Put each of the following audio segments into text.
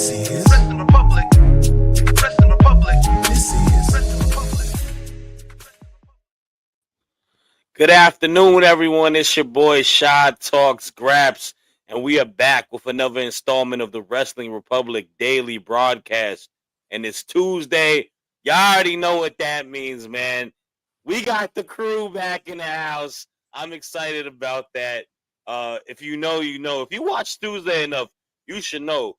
This is Rest in Republic. Rest in Republic. This is Rest in Republic. Good afternoon, everyone. It's your boy Shad Talks Graps, and we are back with another installment of the Wrestling Republic daily broadcast. And it's Tuesday. Y'all already know what that means, man. We got the crew back in the house. I'm excited about that. If you know, you know. If you watch Tuesday enough, you should know.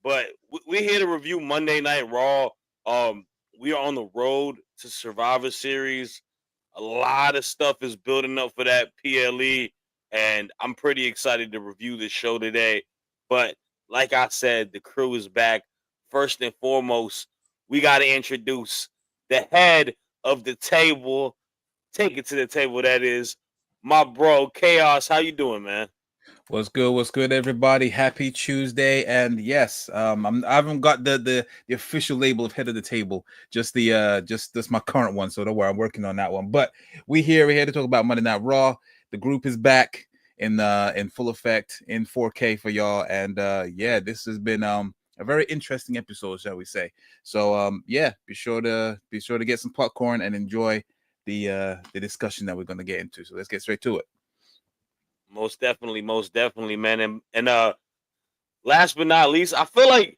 But we're here to review Monday Night Raw. We are on the road to Survivor Series. A lot of stuff is building up for that PLE, and I'm pretty excited to review the show today. But like I said, the crew is back. First and foremost, we got to introduce the head of the table. Take it to the table. That is my bro Chaos. How you doing, man? What's good? What's good, everybody? Happy Tuesday, and yes, I haven't got the official label of head of the table, just just my current one. So don't worry, I'm working on that one. But we're here to talk about Monday Night Raw. The group is back in full effect in 4K for y'all, and yeah, this has been a very interesting episode, shall we say? So yeah, be sure to get some popcorn and enjoy the discussion that we're gonna get into. So let's get straight to it. Most definitely, man. And last but not least, I feel like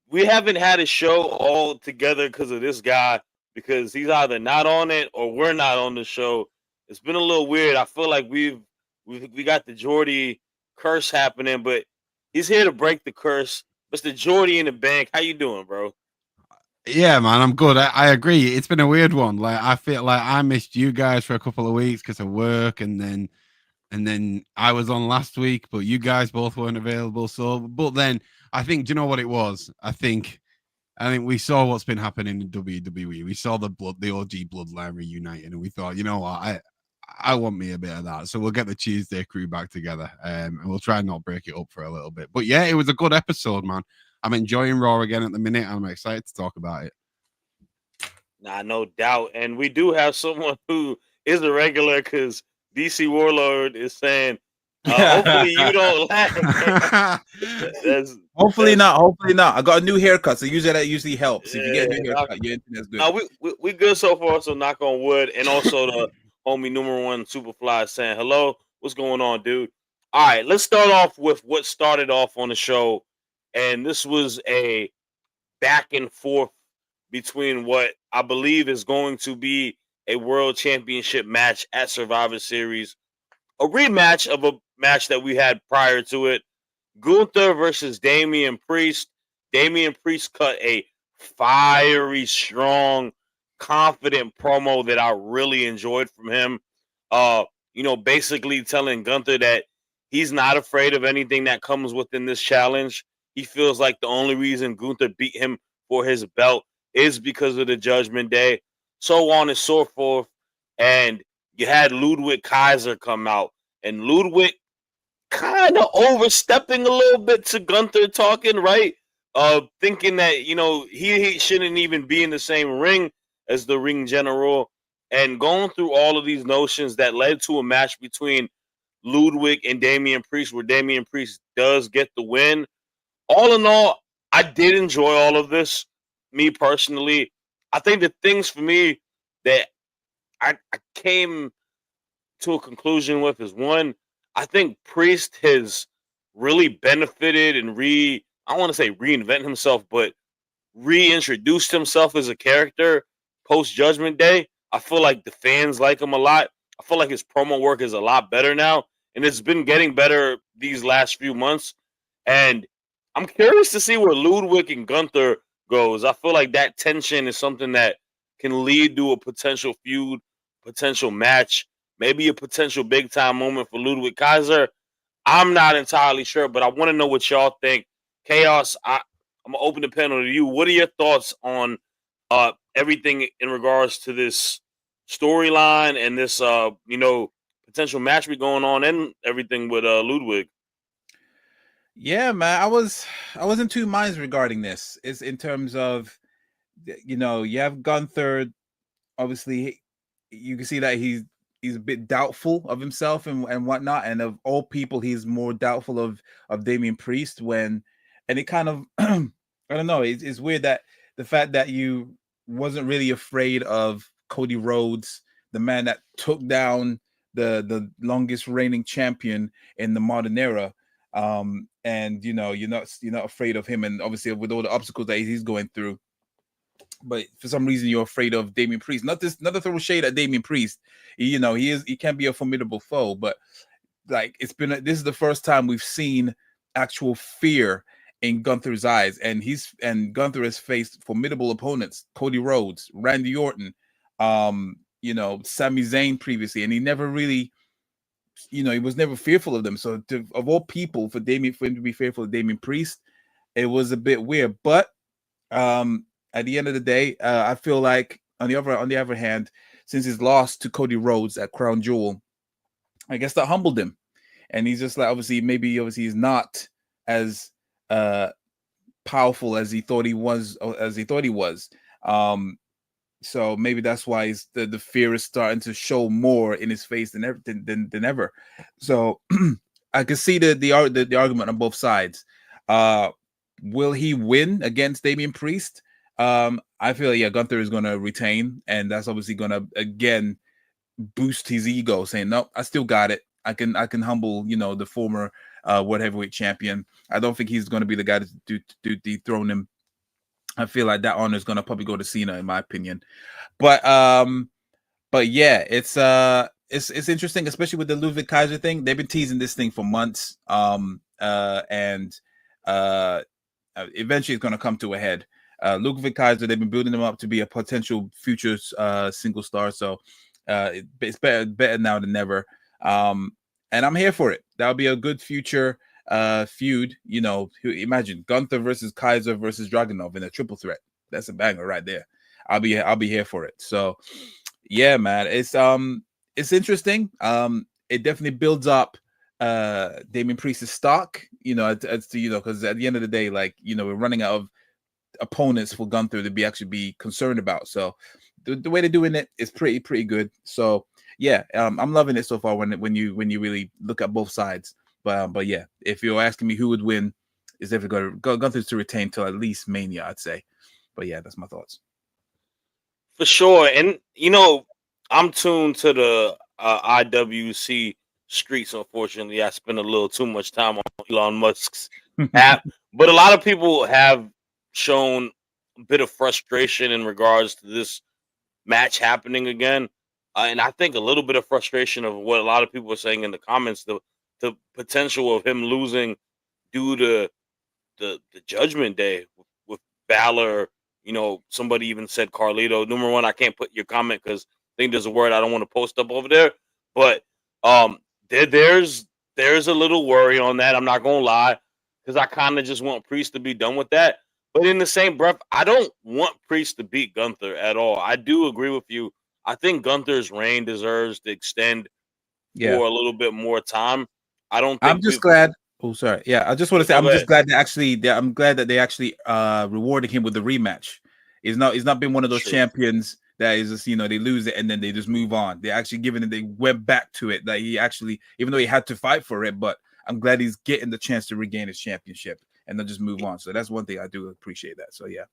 we haven't had a show all together because of this guy, because he's either not on it or we're not on the show. It's been a little weird. I feel like we got the Jordy curse happening, but he's here to break the curse. Mr. Jordy in the bank. How you doing, bro? Yeah, man, I'm good. I agree. It's been a weird one. Like, I feel like I missed you guys for a couple of weeks because of work, and then I was on last week, but you guys both weren't available. So, but then I think, do you know what it was? I think we saw what's been happening in WWE. We saw the OG bloodline reuniting, and we thought, you know what, I want me a bit of that. So we'll get the Tuesday crew back together, and we'll try and not break it up for a little bit. But yeah, it was a good episode, man. I'm enjoying Raw again at the minute, and I'm excited to talk about it. Nah, no doubt. And we do have someone who is a regular, because DC Warlord is saying, hopefully you don't laugh. Hopefully not. I got a new haircut, so usually that usually helps. If you get a new haircut, your internet's good. We good so far, so knock on wood. And also the homie number one Superfly saying hello. What's going on, dude? All right, let's start off with what started off on the show. And this was a back and forth between what I believe is going to be a world championship match at Survivor Series. A rematch of a match that we had prior to it. Gunther versus Damian Priest. Damian Priest cut a fiery, strong, confident promo that I really enjoyed from him. Basically telling Gunther that he's not afraid of anything that comes within this challenge. He feels like the only reason Gunther beat him for his belt is because of the Judgment Day. So on and so forth. And you had Ludwig Kaiser come out. And Ludwig kind of overstepping a little bit to Gunther talking, right? Thinking that, he shouldn't even be in the same ring as the ring general, and going through all of these notions that led to a match between Ludwig and Damian Priest, where Damian Priest does get the win. All in all, I did enjoy all of this, me personally. I think the things for me that I came to a conclusion with is, one, I think Priest has really benefited and I don't want to say reinvent himself, but reintroduced himself as a character post Judgment Day. I feel like the fans like him a lot. I feel like his promo work is a lot better now, and it's been getting better these last few months. And I'm curious to see where Ludwig and Gunther goes. I feel like that tension is something that can lead to a potential feud, potential match, maybe a potential big time moment for Ludwig Kaiser. I'm not entirely sure, but I want to know what y'all think. Chaos, I'm gonna open the panel to you. What are your thoughts on everything in regards to this storyline and this potential match be going on and everything with Ludwig? Yeah, man, I was in two minds regarding this. Is in terms of, you have Gunther. Obviously, you can see that he's a bit doubtful of himself and whatnot, and of all people, he's more doubtful of Damian Priest. And and it kind of I don't know. It's weird that the fact that you wasn't really afraid of Cody Rhodes, the man that took down the longest reigning champion in the modern era. And you're not afraid of him, and obviously with all the obstacles that he's going through, but for some reason you're afraid of Damian Priest. Not to throw shade at Damian Priest. He can be a formidable foe, but like this is the first time we've seen actual fear in Gunther's eyes, and Gunther has faced formidable opponents: Cody Rhodes, Randy Orton, Sami Zayn previously, and he never really, he was never fearful of them. So of all people, for him to be fearful of Damian Priest, it was a bit weird. But at the end of the day, I feel like on the other hand, since he's lost to Cody Rhodes at Crown Jewel, I guess that humbled him, and he's just like obviously he's not as powerful as he thought he was. So maybe that's why the fear is starting to show more in his face than ever. So I can see the argument on both sides. Will he win against Damian Priest? I feel Gunther is going to retain, and that's obviously going to again boost his ego, saying, "No, I still got it. I can humble the former world heavyweight champion." I don't think he's going to be the guy to dethrone him. I feel like that honor is going to probably go to Cena, in my opinion. But yeah, it's interesting, especially with the Ludwig Kaiser thing. They've been teasing this thing for months, and eventually it's going to come to a head. Ludwig Kaiser, they've been building him up to be a potential future single star, so it's better now than never. And I'm here for it. That'll be a good future feud. Imagine Gunther versus Kaiser versus Dragunov in a triple threat. That's a banger right there. I'll be here for it. So yeah, man, it's interesting. It definitely builds up Damian Priest's stock, because at the end of the day, like, we're running out of opponents for Gunther to be concerned about. So the way they're doing it is pretty good. So yeah, I'm loving it so far when you really look at both sides. But yeah, if you're asking me who would win, is definitely going to Gunther to retain till at least Mania, I'd say. But yeah, that's my thoughts. For sure. And I'm tuned to the IWC streets. Unfortunately, I spend a little too much time on Elon Musk's app, but a lot of people have shown a bit of frustration in regards to this match happening again, and I think a little bit of frustration of what a lot of people are saying in the comments, the potential of him losing due to the Judgment Day with Balor. Somebody even said Carlito. Number one, I can't put your comment because I think there's a word I don't want to post up over there. But there's a little worry on that. I'm not gonna lie, because I kind of just want Priest to be done with that. But in the same breath, I don't want Priest to beat Gunther at all. I do agree with you. I think Gunther's reign deserves to extend for a little bit more time. I don't think I'm just glad. Oh, sorry. Yeah, I just want to say I'm just glad I'm glad that they actually rewarded him with the rematch. He's not been one of those champions that is just, they lose it and then they just move on. They're actually giving it, they went back to it. That he actually, even though he had to fight for it, but I'm glad he's getting the chance to regain his championship and then just move on. So that's one thing I do appreciate that. So yeah.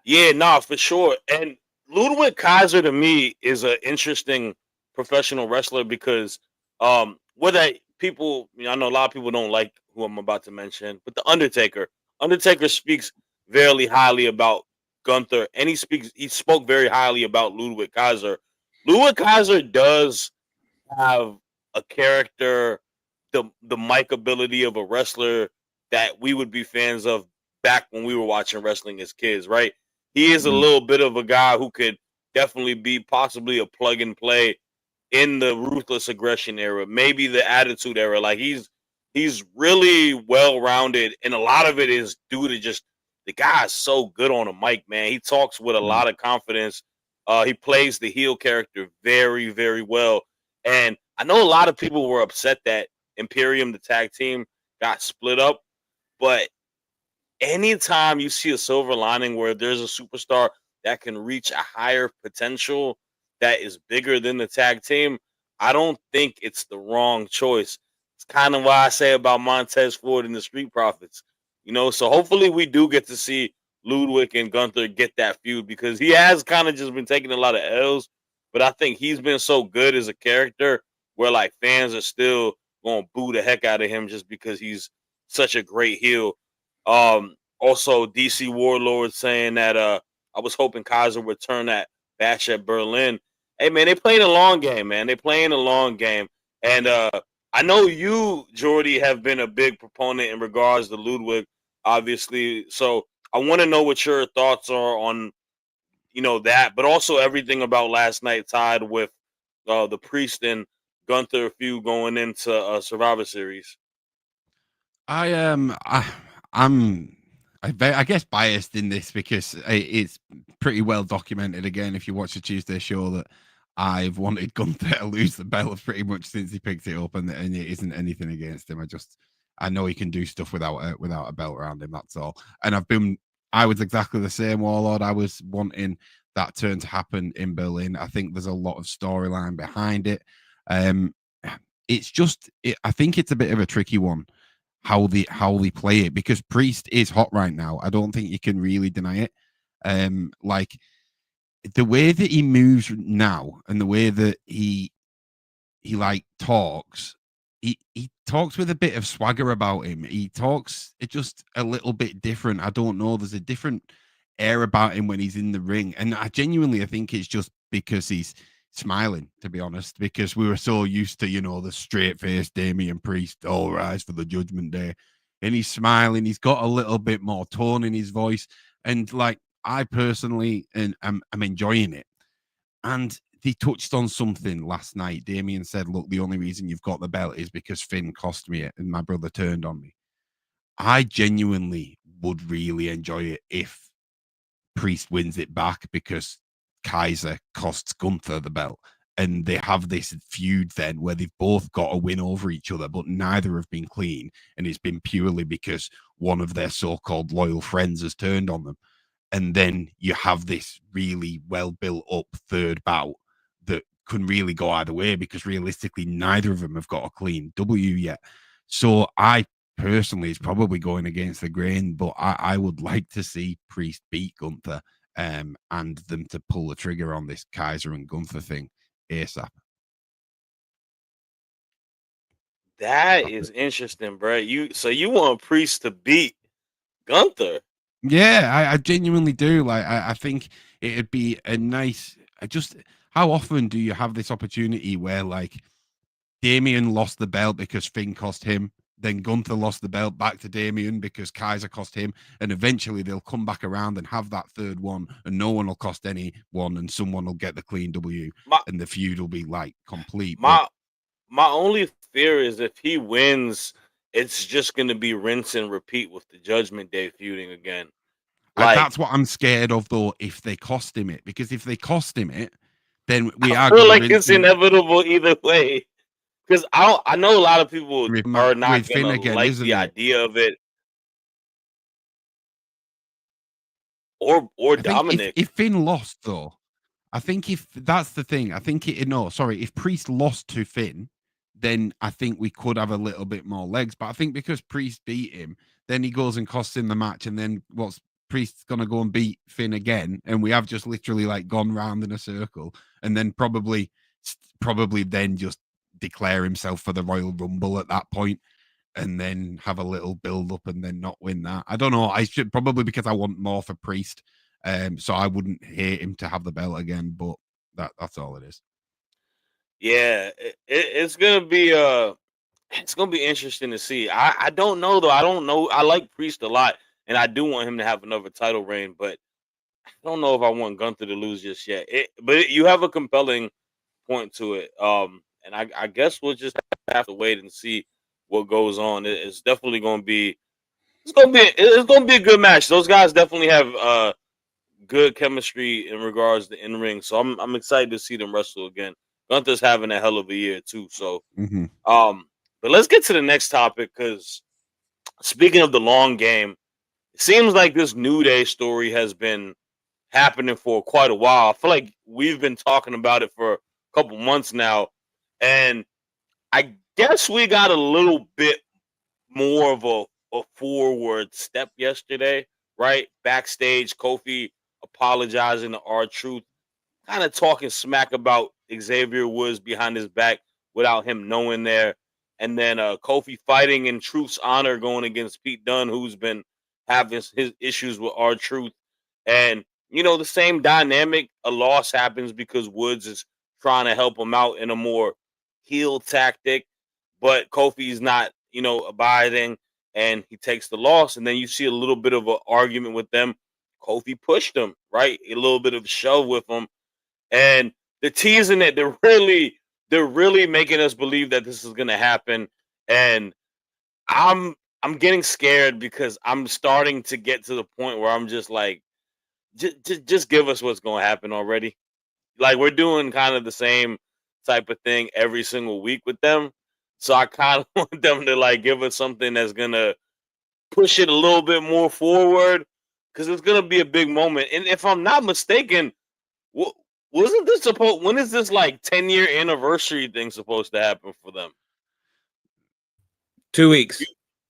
Yeah, nah, for sure. And Ludwig Kaiser to me is an interesting professional wrestler because whether people, I know a lot of people don't like who I'm about to mention, but the Undertaker speaks very highly about Gunther, and he spoke very highly about Ludwig Kaiser. Ludwig Kaiser does have a character, the mic ability of a wrestler that we would be fans of back when we were watching wrestling as kids, right? He is a little bit of a guy who could definitely be possibly a plug and play in the ruthless aggression era, maybe the attitude era. Like he's really well rounded, and a lot of it is due to just the guy is so good on a mic, man. He talks with a lot of confidence. He plays the heel character very, very well. And I know a lot of people were upset that Imperium, the tag team, got split up, but anytime you see a silver lining where there's a superstar that can reach a higher potential that is bigger than the tag team, I don't think it's the wrong choice. It's kind of why I say about Montez Ford and the Street Profits. So hopefully we do get to see Ludwig and Gunther get that feud because he has kind of just been taking a lot of L's, but I think he's been so good as a character where like fans are still going to boo the heck out of him just because he's such a great heel. Also DC Warlord saying that I was hoping Kaiser would turn that bash at Berlin. Hey man, they playing a long game, man. They playing a long game. And I know you, Jordy, have been a big proponent in regards to Ludwig, obviously. So I want to know what your thoughts are on, that, but also everything about last night tied with the Priest and Gunther feud going into Survivor Series. I I'm I guess biased in this because it's pretty well documented. Again, if you watch the Tuesday show, that I've wanted Gunther to lose the belt pretty much since he picked it up, and it isn't anything against him. I know he can do stuff without a belt around him. That's all. And I was exactly the same, Warlord. I was wanting that turn to happen in Berlin. I think there's a lot of storyline behind it. It's just, I think it's a bit of a tricky one how they play it because Priest is hot right now. I don't think you can really deny it. Like the way that he moves now and the way that he like talks, he talks with a bit of swagger about him. He talks it just a little bit different. I don't know. There's a different air about him when he's in the ring, and I think it's just because he's smiling, to be honest, because we were so used to, the straight faced Damian Priest, all rise for the Judgment Day. And he's smiling, he's got a little bit more tone in his voice. And like I personally and I'm enjoying it. And he touched on something last night. Damian said, look, the only reason you've got the belt is because Finn cost me it and my brother turned on me. I genuinely would really enjoy it if Priest wins it back because Kaiser costs Gunther the belt. And they have this feud then where they've both got a win over each other, but neither have been clean. And it's been purely because one of their so-called loyal friends has turned on them. And then you have this really well built up third bout that can really go either way because realistically, neither of them have got a clean W yet. So I personally is probably going against the grain, but I would like to see Priest beat Gunther and them to pull the trigger on this Kaiser and Gunther thing ASAP. That is interesting, bro. You want Priest to beat Gunther? Yeah, I genuinely do. Like, I think it'd be a nice. How often do you have this opportunity where like Damian lost the belt because Finn cost him, then Gunther lost the belt back to Damian because Kaiser cost him, and eventually they'll come back around and have that third one, and no one will cost anyone, and someone will get the clean W, and the feud will be like complete. My only fear is if he wins, it's just going to be rinse and repeat with the Judgment Day feuding again. That's what I'm scared of, though. If they cost him it, because if they cost him it, then we I are feel going like it's inevitable either way. Because I know a lot of people are not Finn gonna again, like isn't the it? idea of it, or I think Dominic. if Finn lost, though, I think if that's the thing, I think if Priest lost to Finn, then I think we could have a little bit more legs. But I think because Priest beat him, then he goes and costs him the match, and then what's Priest's gonna go and beat Finn again, and we have just literally like gone round in a circle, and then probably then just declare himself for the Royal Rumble at that point, and then have a little build up and then not win that. I don't know. I should probably because I want more for Priest. So I wouldn't hate him to have the belt again, but that's all it is. Yeah, it's gonna be interesting to see. I don't know though. I don't know. I like Priest a lot, and I do want him to have another title reign, but I don't know if I want Gunther to lose just yet. But you have a compelling point to it. And I guess we'll just have to wait and see what goes on. It's definitely gonna be it's gonna be a good match. Those guys definitely have good chemistry in regards to in ring. So I'm excited to see them wrestle again. Gunther's having a hell of a year too. So but let's get to the next topic because speaking of the long game, it seems like this New Day story has been happening for quite a while. I feel like we've been talking about it for a couple months now, and I guess we got a little bit more of a a forward step yesterday, right? Backstage, Kofi apologizing to R-Truth, kind of talking smack about Xavier Woods behind his back without him knowing there. And then Kofi fighting in Truth's honor going against Pete Dunne, who's been having his issues with R-Truth. And, the same dynamic, a loss happens because Woods is trying to help him out in a more heel tactic, but Kofi's not, abiding, and he takes the loss. And then you see a little bit of an argument with them. Kofi pushed him, right? A little bit of a shove with him, and they're teasing it. They're really making us believe that this is gonna happen. And I'm getting scared because I'm starting to get to the point where I'm just like, just give us what's gonna happen already. Like, we're doing kind of the same type of thing every single week with them. So I kind of want them to like give us something that's gonna push it a little bit more forward, because it's gonna be a big moment. And if I'm not mistaken, Wa wasn't this supposed? When is this like 10-year anniversary thing supposed to happen for them? 2 weeks.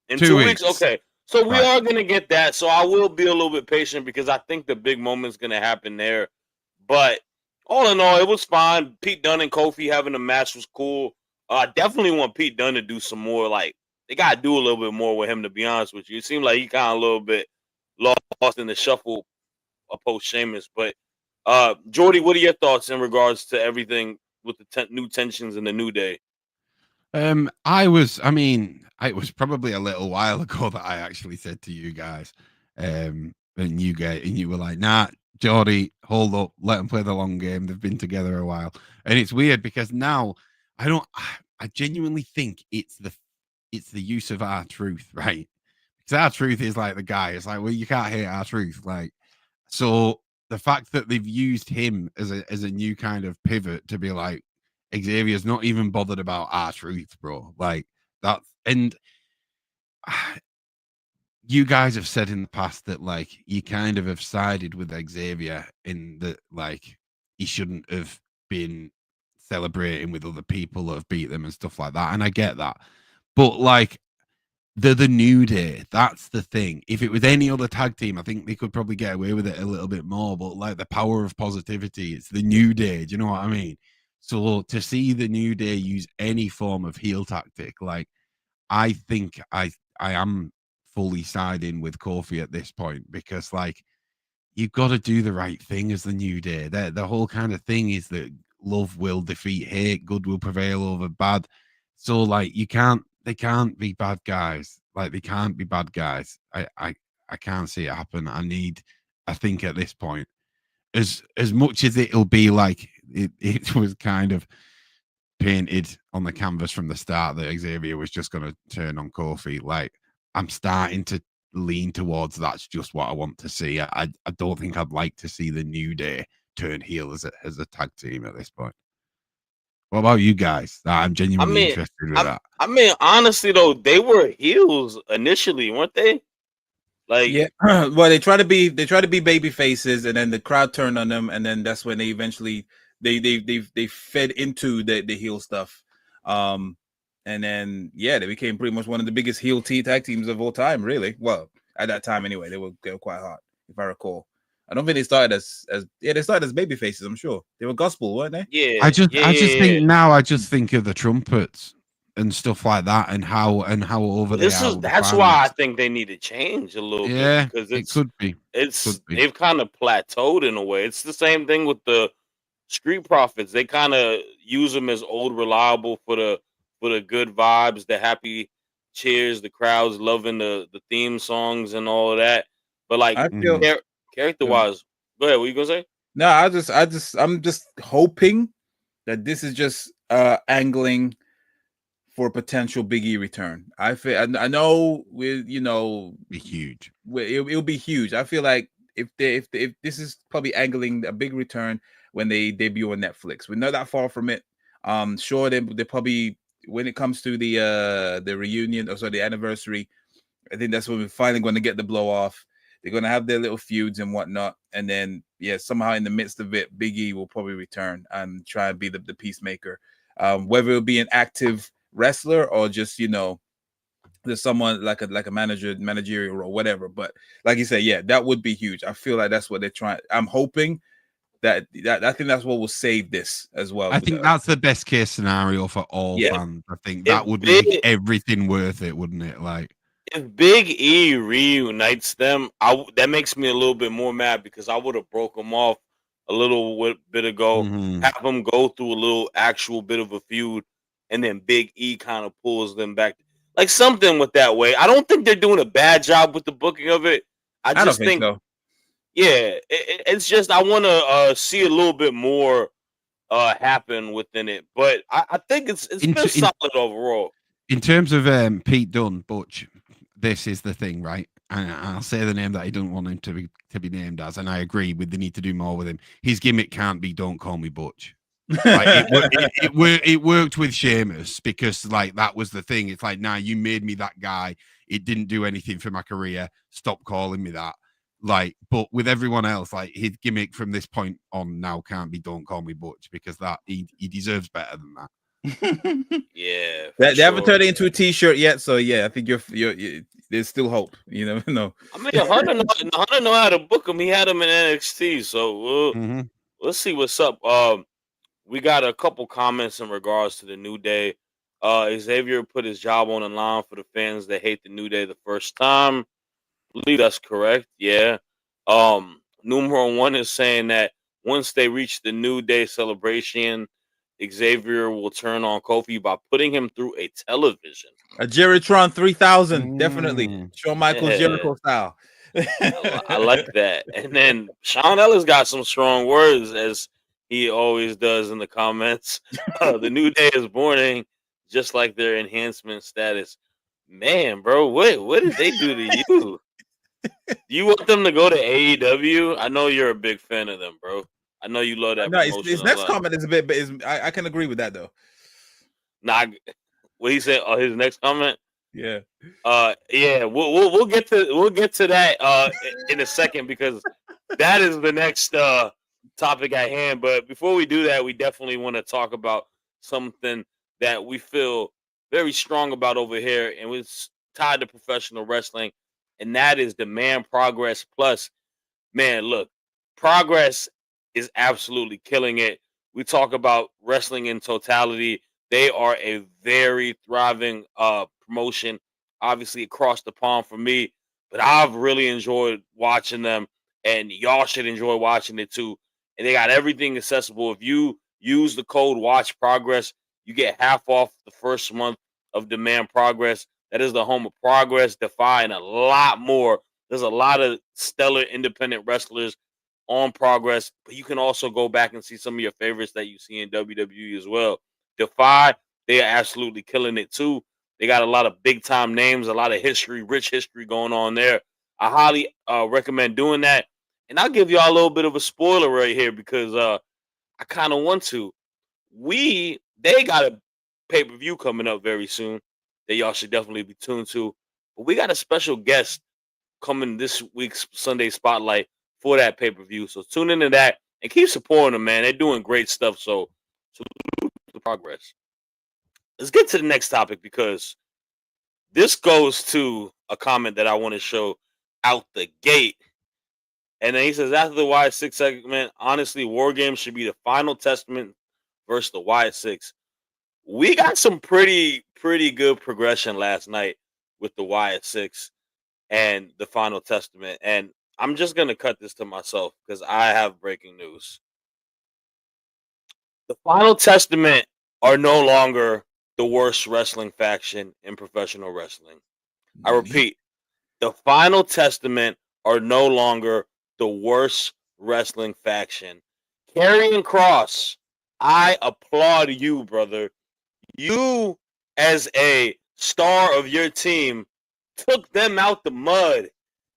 In 2 2 weeks? weeks. Okay. So we Right. are gonna get that. So I will be a little bit patient because I think the big moment's gonna happen there. But all in all, it was fine. Pete Dunne and Kofi having a match was cool. I definitely want Pete Dunne to do some more. Like, they gotta do a little bit more with him, to be honest with you. It seemed like he kind of a little bit lost in the shuffle post Sheamus. But Jordy, what are your thoughts in regards to everything with the new tensions in the New Day? It was probably a little while ago that I actually said to you guys, and you were like, nah, Jordy, hold up, let them play the long game. They've been together a while. And it's weird because now I genuinely think it's the use of our truth, right? Because our truth is like the guy. It's like, well, you can't hate our truth. Like, so the fact that they've used him as a new kind of pivot to be like, Xavier's not even bothered about our truth, bro. Like, that's, and you guys have said in the past that like you kind of have sided with Xavier in that, like, he shouldn't have been celebrating with other people that have beat them and stuff like that. And I get that. But like, they're the New Day. That's the thing. If it was any other tag team, I think they could probably get away with it a little bit more. But like, the power of positivity, it's the New Day. Do you know what I mean? So to see the New Day use any form of heel tactic, like, I think I am fully siding with Kofi at this point, because like, you've got to do the right thing as the New Day. The whole kind of thing is that love will defeat hate, good will prevail over bad. So like, they can't be bad guys. Like, they can't be bad guys. I can't see it happen. I think at this point, as much as it'll be like it was kind of painted on the canvas from the start that Xavier was just going to turn on Kofi, like, I'm starting to lean towards that's just what I want to see. I don't think I'd like to see the New Day turn heel as a tag team at this point. What about you guys? I'm I genuinely mean, interested with that. honestly though, they were heels initially, weren't they? Like, Yeah. Well, they try to be baby faces, and then the crowd turned on them, and then that's when they eventually they fed into the heel stuff. Um and then they became pretty much one of the biggest heel tag teams of all time, really. Well, at that time anyway, they were quite hot, if I recall. I don't think they started as they started as baby faces, I'm sure. They were gospel, weren't they? yeah, yeah, I just yeah, think yeah. now I just think of the trumpets and stuff like that, and how over Well, they are with the that's why I fans. think they need to change a little bit, Yeah, because it could be. Could be. they've kind of plateaued in a way. It's the same thing with the Street Profits. They kind of use them as old reliable for the good vibes, the happy cheers, the crowds loving the theme songs and all of that. But like, I feel character wise, go ahead. What you gonna say? no, I'm just hoping that this is just angling for a potential Big E return. I know Be huge. it'll be huge. I feel like if this is probably angling a big return when they debut on Netflix. We're not that far from it. Sure, they probably, when it comes to the reunion, or sorry, the anniversary, I think that's when we're finally going to get the blow off. They're going to have their little feuds and whatnot, and then somehow in the midst of it, Big E will probably return and try and be the peacemaker. Whether it'll be an active wrestler or just there's someone like a managerial role, whatever. But like you said, yeah, that would be huge. I feel like that's what they're trying. I'm hoping that I think that's what will save this as well. I think that's the best case scenario for all Yeah. fans. I think If that would make everything worth it, wouldn't it? Like, if Big E reunites them, that makes me a little bit more mad because I would have broke them off a little bit ago, have them go through a little actual bit of a feud, and then Big E kind of pulls them back, like something with that way. I don't think they're doing a bad job with the booking of it. I don't just think so. Yeah, it's just I want to see a little bit more happen within it, but I think it's been solid overall. In terms of Pete Dunne, Butch, this is the thing, right? And I'll say the name that I don't want him to be named as, and I agree with the need to do more with him. His gimmick can't be "Don't call me Butch." Like it worked with Sheamus because like that was the thing. It's like, nah, you made me that guy. It didn't do anything for my career. Stop calling me that. Like, but with everyone else, like his gimmick from this point on now can't be "Don't call me Butch" because that he deserves better than that. Yeah, they haven't turned it into a T-shirt yet, so yeah, I think you're there's still hope. You never know. I mean, Hunter know how to book him. He had him in NXT, so let's see what's up. We got a couple comments in regards to the New Day. Xavier put his job on the line for the fans that hate the New Day the first time. I believe that's correct. Yeah. Numero 1 is saying that once they reach the New Day celebration, Xavier will turn on Kofi by putting him through a television. A Jerrytron 3000, definitely. Shawn Michaels Jericho style. I like that. And then Sean Ellis got some strong words, as he always does in the comments. The New Day is born just like their enhancement status. Man, bro, what did they do to you? You want them to go to AEW? I know you're a big fan of them, bro. I know you love that. No, his next comment is a bit, but I can agree with that though. Nah, what he said? His next comment. Yeah. Yeah. We'll get to that in a second because that is the next topic at hand. But before we do that, we definitely want to talk about something that we feel very strong about over here, and it's tied to professional wrestling, and that is Demand Progress Plus. Man, look, Progress is absolutely killing it. We talk about wrestling in totality. They are a very thriving promotion, obviously across the pond for me, but I've really enjoyed watching them, and y'all should enjoy watching it too. And they got everything accessible. If you use the code Watch Progress, you get half off the first month of Demand Progress. That is the home of Progress, Defy, and a lot more. There's a lot of stellar independent wrestlers on Progress, but you can also go back and see some of your favorites that you see in WWE as well. Defy, they are absolutely killing it too. They got a lot of big time names, a lot of history, rich history going on there. I highly recommend doing that. And I'll give y'all a little bit of a spoiler right here because I kind of want to. They got a pay-per-view coming up very soon that y'all should definitely be tuned to. But we got a special guest coming this week's Sunday Spotlight for that pay-per-view. So tune into that and keep supporting them, man. They're doing great stuff. So the Progress. Let's get to the next topic because this goes to a comment that I want to show out the gate. And then he says, after the Y6 segment, honestly, War Games should be the final testament versus the Y6. We got some pretty good progression last night with the Y6 and the final testament. And I'm just going to cut this to myself because I have breaking news. The Final Testament are no longer the worst wrestling faction in professional wrestling. I repeat, the Final Testament are no longer the worst wrestling faction. Karrion Kross, I applaud you, brother. You, as a star of your team, took them out the mud.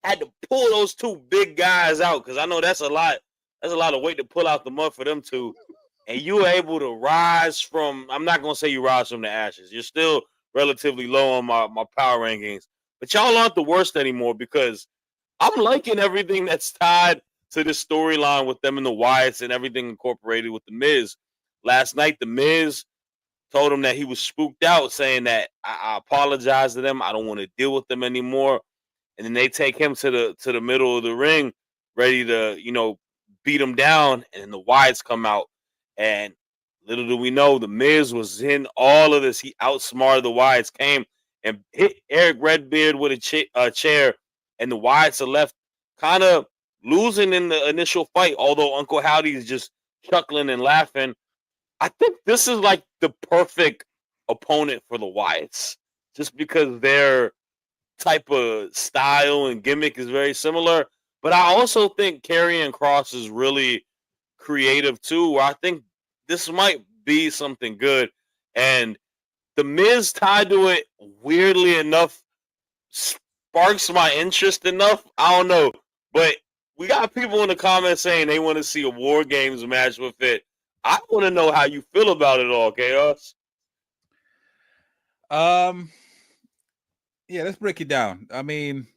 Had to pull those two big guys out because I know that's a lot. That's a lot of weight to pull out the mud for them two. And you were able to rise from, I'm not going to say you rise from the ashes. You're still relatively low on my power rankings. But y'all aren't the worst anymore because I'm liking everything that's tied to this storyline with them and the Wyatts and everything incorporated with The Miz. Last night, The Miz told him that he was spooked out, saying that I apologize to them. I don't want to deal with them anymore. And then they take him to the middle of the ring, ready to beat him down. And then the Wyatts come out, and little do we know, the Miz was in all of this. He outsmarted the Wyatts, came and hit Eric Redbeard with a chair, and the Wyatts are left kind of losing in the initial fight. Although Uncle Howdy is just chuckling and laughing. I think this is like the perfect opponent for the Wyatts, just because their type of style and gimmick is very similar. But I also think Karrion Kross is really creative too, where I think this might be something good. And the Miz tied to it, weirdly enough, sparks my interest enough. I don't know. But we got people in the comments saying they want to see a War Games match with it. I want to know how you feel about it all, Chaos. Yeah, let's break it down. I mean,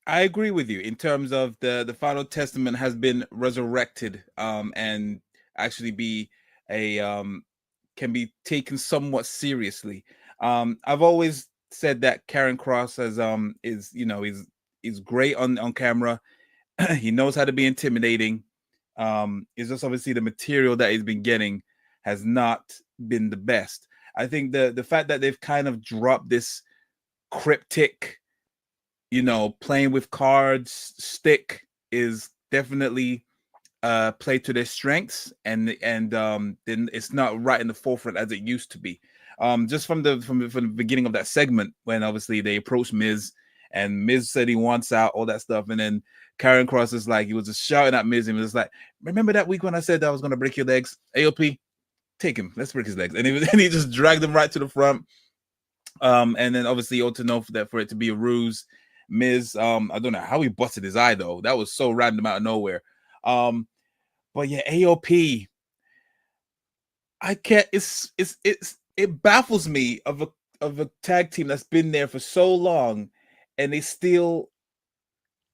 I agree with you in terms of the Final Testament has been resurrected, and actually be a can be taken somewhat seriously. I've always said that Karrion Kross is great on camera. He knows how to be intimidating. It's just obviously the material that he's been getting has not been the best. I think the fact that they've kind of dropped this cryptic, playing with cards stick is definitely play to their strengths, and then it's not right in the forefront as it used to be. Just from the beginning of that segment, when obviously they approached Miz, and Miz said he wants out, all that stuff, and then Karrion Kross is like, he was just shouting at Miz, and was like, remember that week when I said that I was going to break your legs? AOP, take him, let's break his legs. And he just dragged him right to the front. And then obviously you ought to know that for it to be a ruse. Miz, I don't know how he busted his eye though. That was so random out of nowhere. But yeah, AOP, I can't. It baffles me of a tag team that's been there for so long, and they still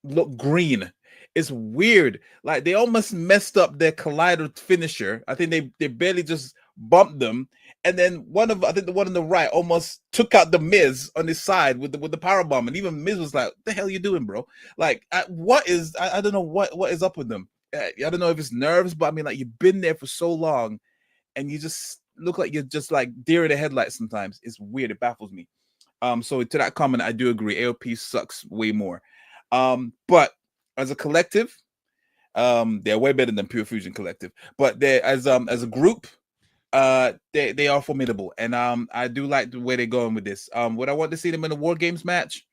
look green. It's weird. Like they almost messed up their Collider finisher. I think they barely just bumped them, and then I think the one on the right almost took out the Miz on his side with the power bomb, and even Miz was like, "What the hell are you doing, bro?" Like, I don't know what is up with them. I don't know if it's nerves, but I mean, like, you've been there for so long, and you just look like you're just like deer in the headlights. Sometimes it's weird. It baffles me. So to that comment, I do agree. AOP sucks way more. But as a collective, they're way better than Pure Fusion Collective. But they as a group, they are formidable, and I do like the way they're going with this. Would I want to see them in a War Games match?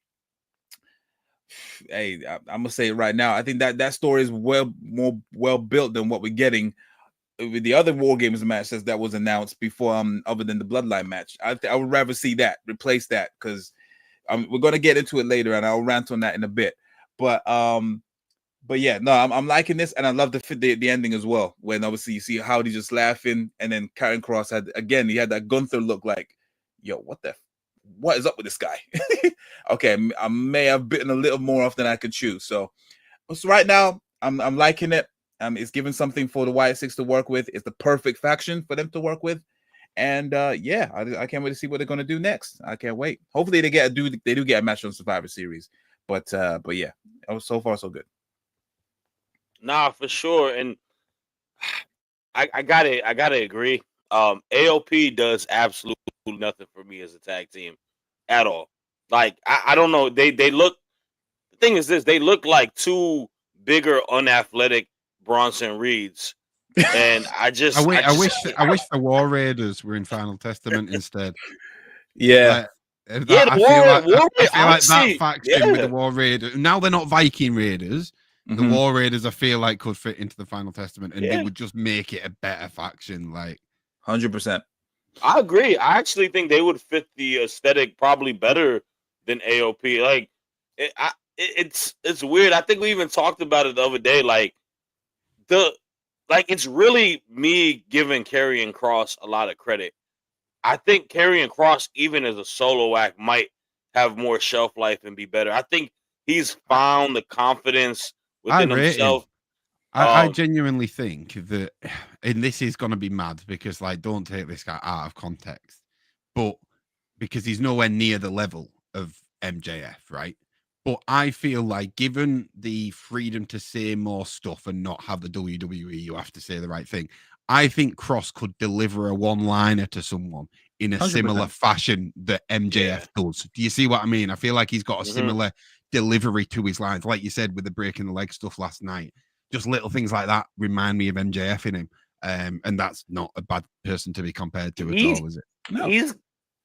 Hey, I'm gonna say it right now. I think that story is more well built than what we're getting with the other War Games matches that was announced before. Other than the Bloodline match, I would rather see that replace that, because we're gonna get into it later, and I'll rant on that in a bit. But yeah, no, I'm liking this, and I love the ending as well. When obviously you see Howdy just laughing, and then Karrion Kross had that Gunther look, like, yo, what is up with this guy? Okay, I may have bitten a little more off than I could chew. So right now, I'm liking it. It's giving something for the Wyatt Six to work with. It's the perfect faction for them to work with. And yeah, I can't wait to see what they're gonna do next. I can't wait. Hopefully they do get a match on Survivor Series. But yeah, so far so good. Nah, for sure. And I gotta agree. AOP does absolutely nothing for me as a tag team at all. Like, I don't know. They look, the thing is this, they look like two bigger, unathletic Bronson Reeds. And I wish the War Raiders were in Final Testament instead. Yeah. Yeah, I feel like that honestly, faction with the War Raiders. Now they're not Viking Raiders. The Mhm. War Raiders, I feel like, could fit into the Final Testament, and Yeah. they would just make it a better faction. Like, 100%. I agree. I actually think they would fit the aesthetic probably better than AOP. Like, it's weird. I think we even talked about it the other day. Like, it's really me giving Karrion Kross a lot of credit. I think Karrion Kross, even as a solo act, might have more shelf life and be better. I think he's found the confidence within himself. I genuinely think that, and this is going to be mad because, like, don't take this guy out of context, but because he's nowhere near the level of MJF, right? But I feel like, given the freedom to say more stuff and not have the WWE, you have to say the right thing. I think Cross could deliver a one-liner to someone in a 100%. similar fashion that MJF does. Do you see what I mean? I feel like he's got a similar delivery to his lines, like you said with the breaking the leg stuff last night. Just little things like that remind me of MJF in him, and that's not a bad person to be compared to at all, is it? No.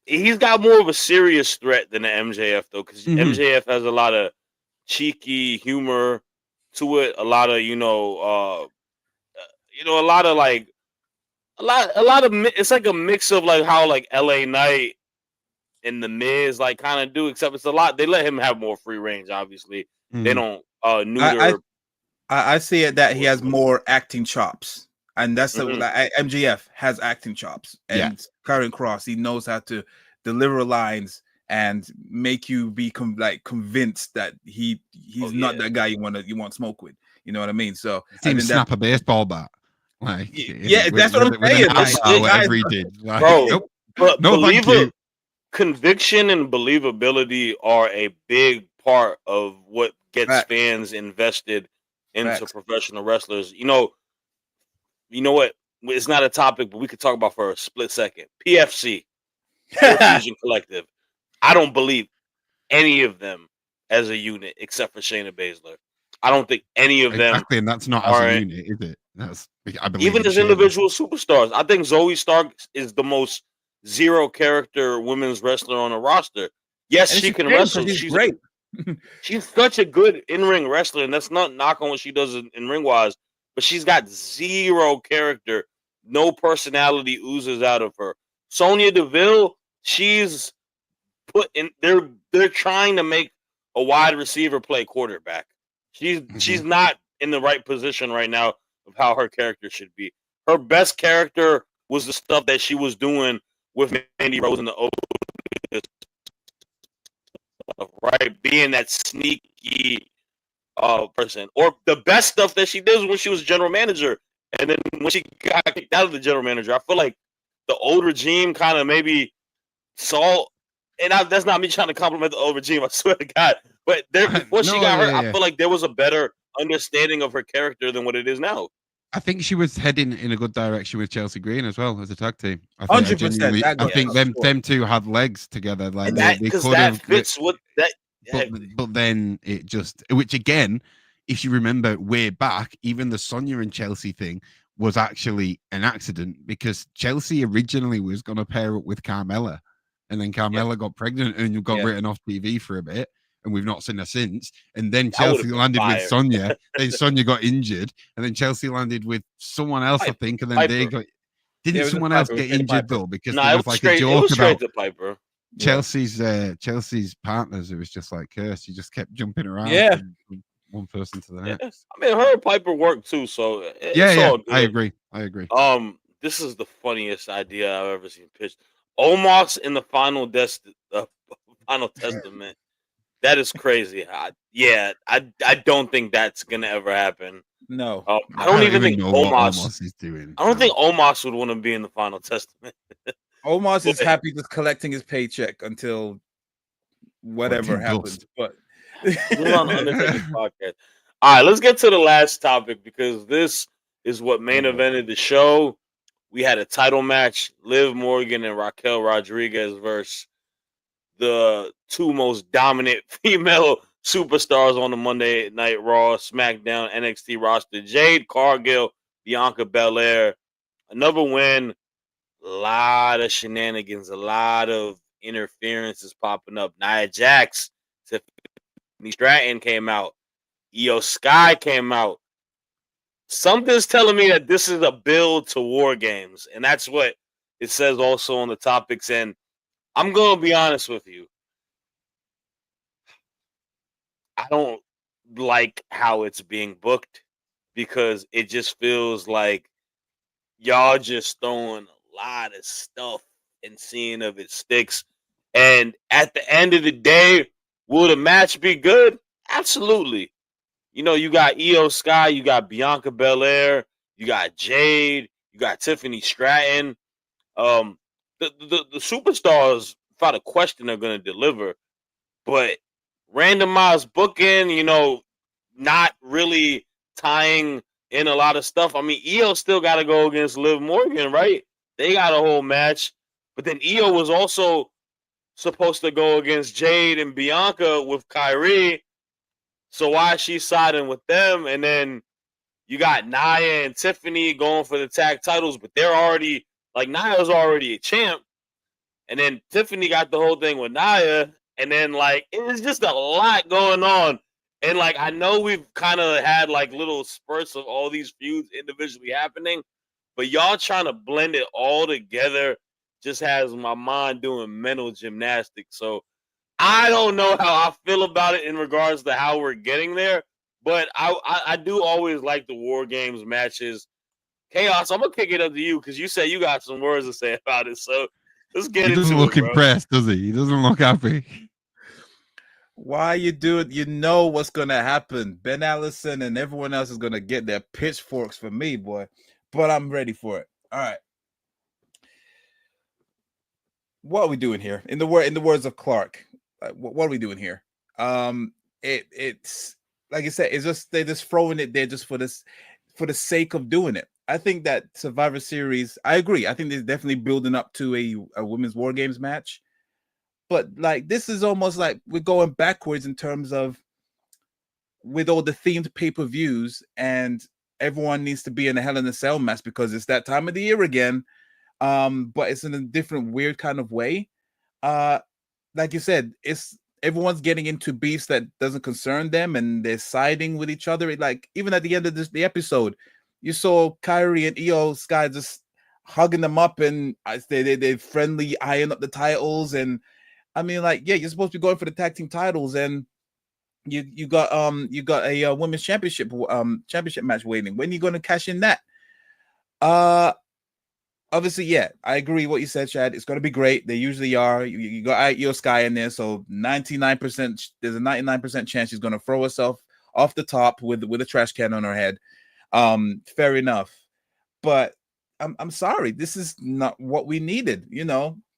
He's got more of a serious threat than the MJF though, because Mhm. MJF has a lot of cheeky humor to it, a lot of a lot of like a lot of it's like a mix of like how like LA Knight and the Miz like kind of do, except it's a lot. They let him have more free range. Obviously, they don't neuter. I see it that he has more acting chops, and that's Mhm. like MGF has acting chops, Yeah. and Karen Cross, he knows how to deliver lines and make you be convinced that he's not that guy you want smoke with. You know what I mean? So See I him think snap a baseball bat. Like, yeah, that's what I'm with an saying. arm Like, bar, guys, whatever he did. Like, Bro, nope. but No, thank you. conviction and believability are a big part of what gets Facts. fans invested into Facts. professional wrestlers. You know what? It's not a topic, but we could talk about for a split second. PFC, Pure Fusion Collective. I don't believe any of them as a unit except for Shayna Baszler. I don't think any of them Exactly, and that's not as a are unit, is it? That's I believe even in as Shayna. individual superstars. I think Zoe Stark is the most zero character women's wrestler on the roster. Yes, And she it's a can shame wrestle. 'cause she's great. She's such a good in-ring wrestler, and that's not knock on what she does in ring wise, but she's got zero character, no personality oozes out of her. Sonya Deville, she's put in. They're trying to make a wide receiver play quarterback. She's not in the right position right now of how her character should be. Her best character was the stuff that she was doing with Mandy Rose in the Otis, right? Being that sneaky person. Or the best stuff that she did was when she was general manager. And then when she got kicked out of the general manager, I feel like the old regime kind of maybe saw, and that's not me trying to compliment the old regime, I swear to God. But before she got hurt, I feel like there was a better understanding of her character than what it is now. I think she was heading in a good direction with Chelsea Green as well as a tag team. I 100%. think them two had legs together. Like And they because could that have. fits what that. But then it just, which again, if you remember way back, even the Sonya and Chelsea thing was actually an accident because Chelsea originally was going to pair up with Carmella, and then Carmella got pregnant and got written off TV for a bit, and we've not seen her since. And then Chelsea landed with Sonya, then Sonya got injured, and then Chelsea landed with someone else, I think, and then they got. Didn't someone else get injured though? Because there was like a joke about Piper. Chelsea's partners. It was just like curse. You just kept jumping around. Yeah. From one person to the next. Yes. I mean, her and Piper worked too, so it's all good. I agree. This is the funniest idea I've ever seen pitched. Omos in the final final testament. That is crazy. I don't think that's gonna ever happen. No, I don't even think know what Omos is doing. I don't think Omos would want to be in the final testament. Omos is happy just collecting his paycheck until whatever happens. But on the Undertaker podcast. All right, let's get to the last topic because this is what main evented the show. We had a title match: Liv Morgan and Raquel Rodriguez versus the two most dominant female superstars on the Monday Night Raw, SmackDown, NXT roster: Jade Cargill, Bianca Belair. Another win. A lot of shenanigans, a lot of interferences popping up. Nia Jax, Tiffany Stratton came out. Io Sky came out. Something's telling me that this is a build to War Games, and that's what it says also on the topics. And I'm going to be honest with you. I don't like how it's being booked because it just feels like y'all just throwing a lot of stuff and seeing if it sticks. And at the end of the day, will the match be good? Absolutely. you got Io Sky, you got Bianca Belair, you got Jade, you got Tiffany Stratton. Um, the superstars, without a question, are going to deliver, but randomized booking, not really tying in a lot of stuff. I mean, Io still got to go against Liv Morgan, right? They got a whole match, but then Io was also supposed to go against Jade and Bianca with Kyrie. So why is she siding with them? And then you got Nia and Tiffany going for the tag titles, but they're already Nia's already a champ. And then Tiffany got the whole thing with Nia. And then it's just a lot going on. And I know we've kind of had little spurts of all these feuds individually happening, but y'all trying to blend it all together just has my mind doing mental gymnastics. So I don't know how I feel about it in regards to how we're getting there, but I do always like the War Games matches. Chaos, I'm gonna kick it up to you because you said you got some words to say about it. So let's get He doesn't into look it, bro. impressed, does he? He doesn't look happy. Why you do it? You know what's gonna happen. Ben Allison and everyone else is gonna get their pitchforks for me, boy. But I'm ready for it. All right. What are we doing here? In the words of Clark, what are we doing here? It's like I said, it's just they're just throwing it there just for the sake of doing it. I think that Survivor Series, I agree. I think they're definitely building up to a women's War Games match. But this is almost like we're going backwards in terms of with all the themed pay-per-views, and everyone needs to be in a Hell in a Cell match because it's that time of the year again. But it's in a different weird kind of way. Like you said, it's everyone's getting into beefs that doesn't concern them, and they're siding with each other. Even at the end of the episode, you saw Kyrie and Io Sky just hugging them up, and they friendly eyeing up the titles. And I mean, yeah, you're supposed to be going for the tag team titles, and you got a women's championship match waiting. When are you going to cash in that? Obviously, yeah, I agree what you said, Shad. It's going to be great. They usually are. You got Io Sky in there, so 99%. There's a 99% chance she's going to throw herself off the top with a trash can on her head. Fair enough, but I'm sorry. This is not what we needed.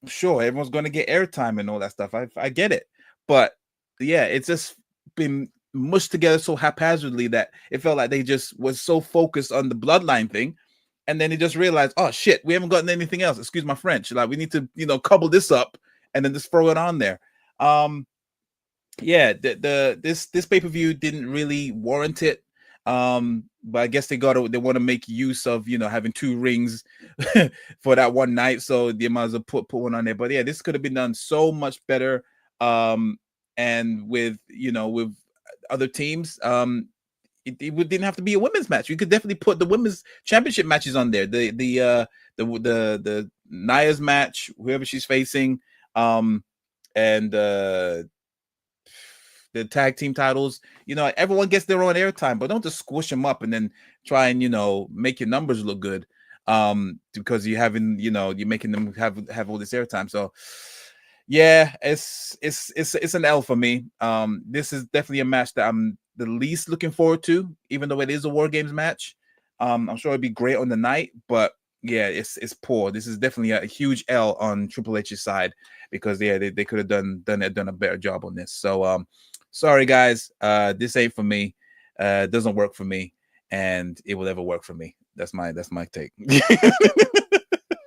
Sure, everyone's going to get airtime and all that stuff. I get it, but yeah, it's just been mushed together so haphazardly that it felt like they just was so focused on the bloodline thing. And then they just realized, oh shit, we haven't gotten anything else. Excuse my French. We need to, couple this up and then just throw it on there. Yeah, this pay-per-view didn't really warrant it. But I guess they want to make use of having two rings for that one night, so they might as well put one on there. But yeah, this could have been done so much better. And with other teams, it didn't have to be a women's match. You could definitely put the women's championship matches on there. The Nia's match, whoever she's facing, and the tag team titles. Everyone gets their own airtime, but don't just squish them up and then try and make your numbers look good. Because you're making them have all this airtime. So yeah, it's an L for me. This is definitely a match that I'm the least looking forward to, even though it is a War Games match. I'm sure it'd be great on the night, but yeah, it's poor. This is definitely a huge L on Triple H's side because yeah, they could have done a better job on this. So sorry guys, this ain't for me. It doesn't work for me, and it will never work for me. That's my take.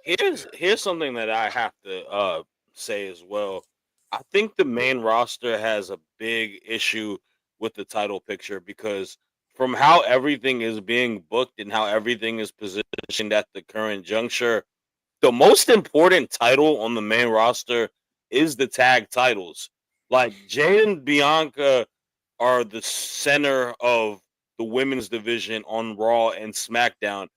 Here's something that I have to say as well. I think the main roster has a big issue with the title picture because from how everything is being booked and how everything is positioned at the current juncture, the most important title on the main roster is the tag titles. Jade and Bianca are the center of the women's division on Raw and SmackDown.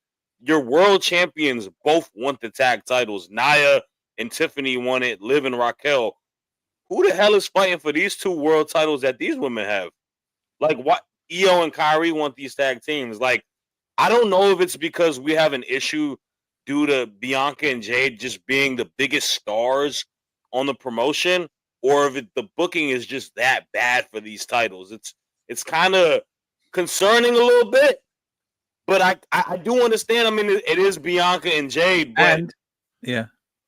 Your world champions both want the tag titles. Nia and Tiffany won it. Liv and Raquel. Who the hell is fighting for these two world titles that these women have? What Io and Kyrie want these tag teams? I don't know if it's because we have an issue due to Bianca and Jade just being the biggest stars on the promotion, or if the booking is just that bad for these titles. It's kind of concerning a little bit. But I do understand. I mean, it is Bianca and Jade, but And go yeah,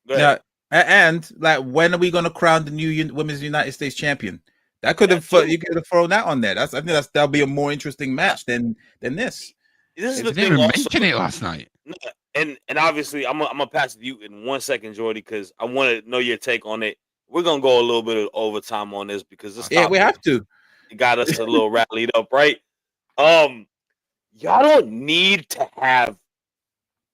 ahead. and like, when are we going to crown the new Women's United States champion? That could have That too. you could have thrown that on there. I think that'll be a more interesting match than this. This is They the didn't thing. even Also, mention it last night. and obviously, I'm gonna pass it to you in 1 second, Jordy, because I want to know your take on it. We're gonna go a little bit of overtime on this because this Yeah, we topic have to. got us a little rallied up, right? Y'all don't need to have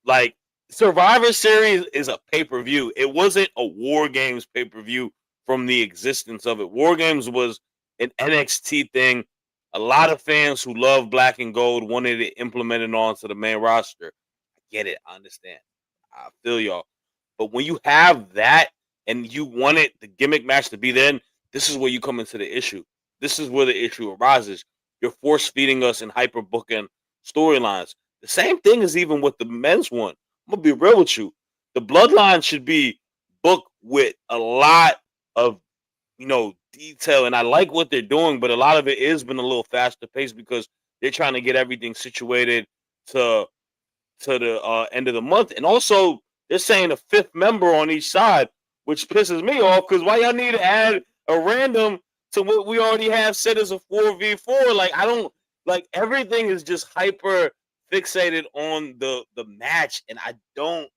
like Survivor Series is a pay-per-view. It wasn't a War Games pay-per-view from the existence of it. War Games was an NXT thing. A lot of fans who love black and gold wanted it implemented onto the main roster. I get it. I understand. I feel y'all. But when you have that and you wanted the gimmick match to be then, this is where you come into the issue. This is where the issue arises. You're force feeding us and hyper booking storylines. The same thing is even with the men's one. I'm gonna be real with you. The bloodline should be booked with a lot of detail, and I like what they're doing, but a lot of it has been a little faster paced because they're trying to get everything situated to the end of the month, and also they're saying a fifth member on each side, which pisses me off because why y'all need to add a random to what we already have set as a 4v4? Like I don't like everything is just hyper fixated on the match, and I don't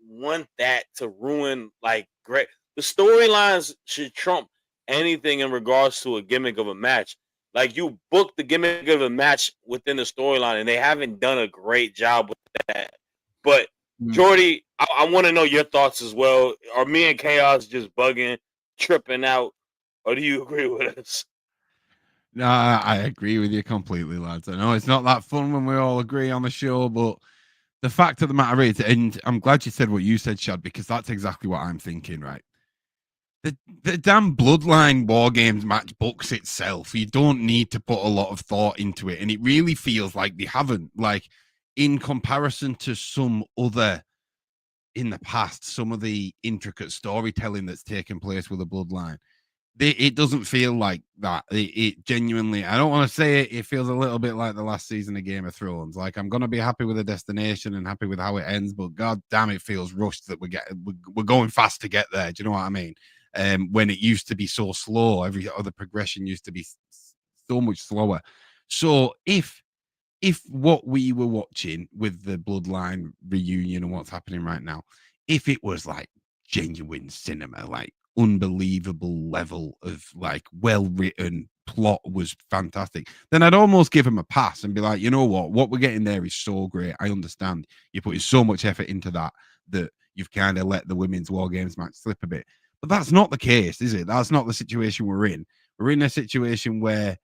want that to ruin like great. The storylines should trump anything in regards to a gimmick of a match. Like you book the gimmick of a match within the storyline, and they haven't done a great job with that. But Jordy, I want to know your thoughts as well. Are me and Chaos just bugging, tripping out, or do you agree with us? No, I agree with you completely, lads. I know it's not that fun when we all agree on the show, but the fact of the matter is, and I'm glad you said what you said, Shad, because that's exactly what I'm thinking, right? The damn Bloodline War Games match books itself. You don't need to put a lot of thought into it. And it really feels like they haven't. Like, in comparison to some other in the past, some of the intricate storytelling that's taken place with the Bloodline, it doesn't feel like that. It genuinely, I don't want to say it, it feels a little bit like the last season of Game of Thrones. Like, I'm going to be happy with the destination and happy with how it ends, but god damn, it feels rushed that we're going fast to get there. Do you know what I mean? When it used to be so slow, every other progression used to be so much slower. So if what we were watching with the Bloodline reunion and what's happening right now, if it was like genuine cinema, like unbelievable level of like well written plot was fantastic, then I'd almost give him a pass and be like, you know what we're getting there is so great. I understand you're putting so much effort into that you've kind of let the women's War Games match slip a bit. But that's not the case, is it? That's not the situation we're in. We're in a situation where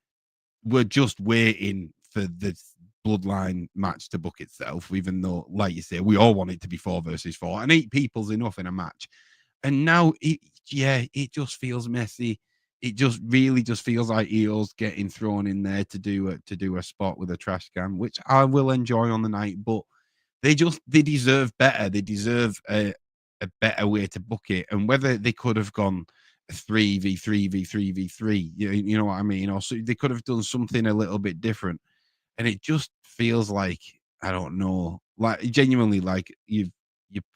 we're just waiting for the Bloodline match to book itself, even though, like you say, we all want it to be 4 versus 4, and 8 people's enough in a match. And now, it just feels messy. It just really just feels like Eels getting thrown in there to do a spot with a trash can, which I will enjoy on the night, but they deserve better. They deserve a better way to book it. And whether they could have gone 3v3v3v3, you know what I mean? Or so they could have done something a little bit different. And it just feels like, I don't know, like genuinely like you're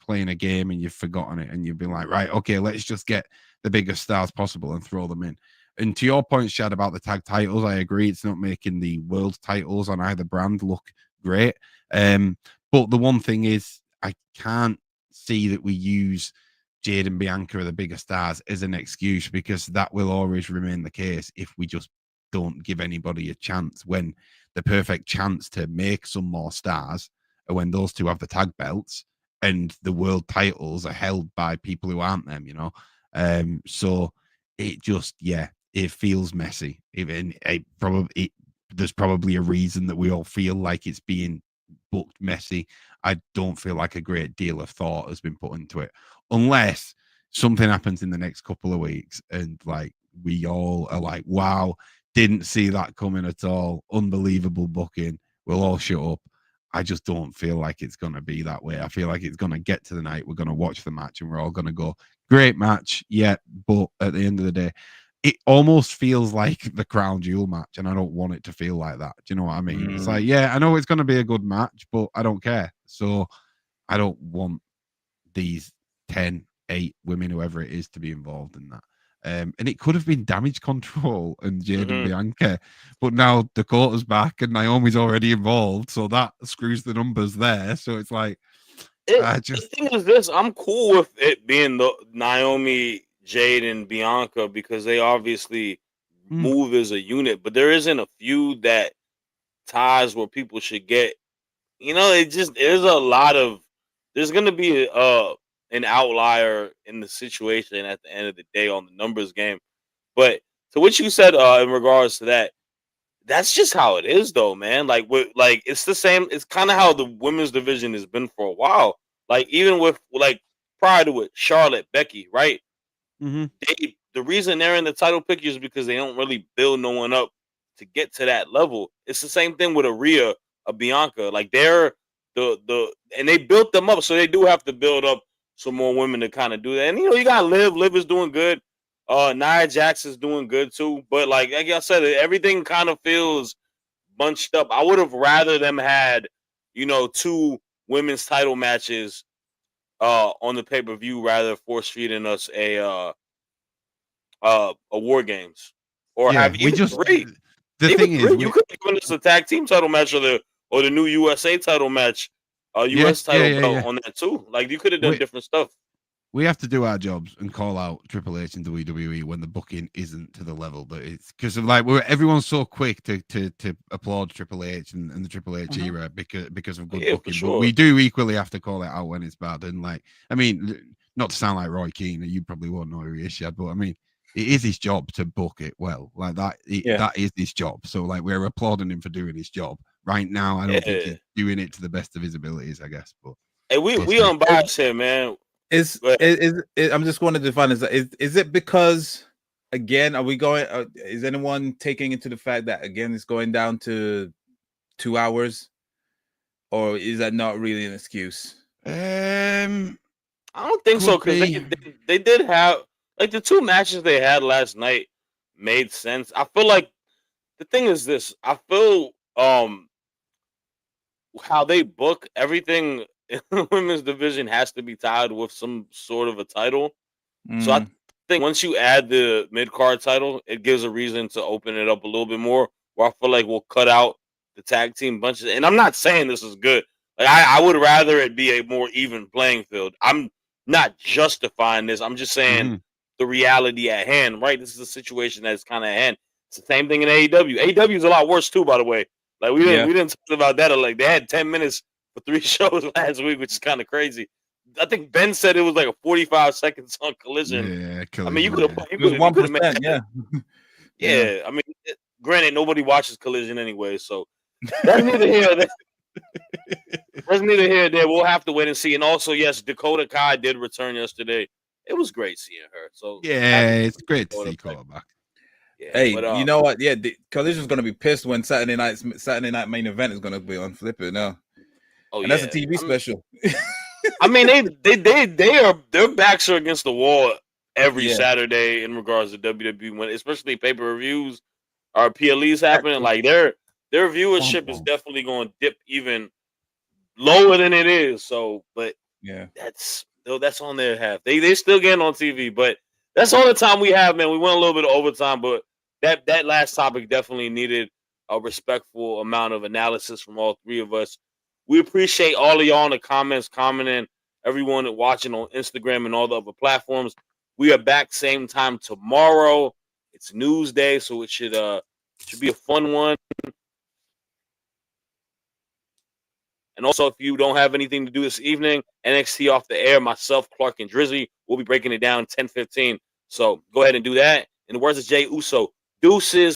playing a game and you've forgotten it and you've been like, right, okay, let's just get the biggest stars possible and throw them in. And to your point, Shad, about the tag titles, I agree. It's not making the world titles on either brand look great. But the one thing is, I can't see that we use Jade and Bianca are the bigger stars as an excuse, because that will always remain the case if we just don't give anybody a chance, when the perfect chance to make some more stars are when those two have the tag belts and the world titles are held by people who aren't them, you know? So it just, it feels messy. Even there's probably a reason that we all feel like it's being booked messy. I don't feel like a great deal of thought has been put into it, unless something happens in the next couple of weeks and like we all are like, wow, didn't see that coming at all, unbelievable booking, we'll all shut up. I just don't feel like it's going to be that way. I feel like it's going to get to the night, we're going to watch the match and we're all going to go, great match, yeah, but at the end of the day, it almost feels like the crown jewel match, and I don't want it to feel like that. Do you know what I mean? It's like, yeah, I know it's going to be a good match, but I don't care. So I don't want these 10, 8 women, whoever it is, to be involved in that. And it could have been Damage Control and Jade and Bianca, but now Dakota's back and Naomi's already involved, so that screws the numbers there. So it's like, the thing is this: I'm cool with it being the Naomi, Jade, and Bianca because they obviously move as a unit, but there isn't a feud that ties where people should get. It just there's a lot of there's gonna be an outlier in the situation at the end of the day on the numbers game. But to what you said in regards to that, that's just how it is, though, man. Like, it's the same. It's kind of how the women's division has been for a while. Like, even with prior to it, Charlotte, Becky, right? The reason they're in the title picture is because they don't really build no one up to get to that level. It's the same thing with a Bianca. Like, they're and they built them up, so they do have to build up some more women to kind of do that. And you got Liv. Liv is doing good. Nia Jax is doing good too. But like I said, everything kind of feels bunched up. I would have rather them had, 2 women's title matches on the pay-per-view rather than force feeding us a War Games. Or have even 3. The thing is, you could have given us a tag team title match or the new USA title match, US title belt on that too. Like, you could have done different stuff. We have to do our jobs and call out Triple H and WWE when the booking isn't to the level that it's because of everyone's so quick to applaud Triple H and the Triple H era because of good booking. But we do equally have to call it out when it's bad. And I mean, not to sound like Roy Keane, you probably won't know who he is, Shad, but I mean, it is his job to book it well. Like that, that is his job. So we're applauding him for doing his job. Right now, I don't think he's doing it to the best of his abilities, I guess. But hey, we unbiased here, man. I'm just wanting to find is it because again, are we going? Is anyone taking into the fact that again it's going down to 2 hours, or is that not really an excuse? I don't think so because they did have the 2 matches they had last night made sense. I feel like the thing is this. I feel how they book everything in the women's division has to be tied with some sort of a title. So I think once you add the mid-card title, it gives a reason to open it up a little bit more, where I feel like we'll cut out the tag team bunches. And I'm not saying this is good. Like, I would rather it be a more even playing field. I'm not justifying this. I'm just saying the reality at hand, right? This is a situation that's kind of at hand. It's the same thing in AEW. AEW is a lot worse too, by the way. Like, we didn't talk about that. Like, they had 10 minutes for 3 shows last week, which is kind of crazy. I think Ben said it was like a 45 seconds on Collision. Yeah, Collision. I mean, you could have. It was 1%. Yeah. I mean, granted, nobody watches Collision anyway, so that's neither here nor there. That's neither here nor there. We'll have to wait and see. And also, yes, Dakota Kai did return yesterday. It was great seeing her. So it's great to see Dakota back. Yeah, hey, but, you know what? Yeah, the Collision's gonna be pissed when Saturday night main event is gonna be on Flipper now. Oh, and that's a TV special. I mean, their backs are against the wall every Saturday in regards to WWE, when especially pay-per-views or PLEs happening. Like, their viewership is definitely going to dip even lower than it is. So, but that's on their half. They still getting on TV, but that's all the time we have, man. We went a little bit of overtime, but that last topic definitely needed a respectful amount of analysis from all 3 of us. We appreciate all of y'all in the comments, commenting, everyone watching on Instagram and all the other platforms. We are back same time tomorrow. It's news day, so it should be a fun one. And also, if you don't have anything to do this evening, NXT Off the Air, myself, Clark, and Drizzy will be breaking it down 10:15. So go ahead and do that. In the words of Jay Uso, deuces.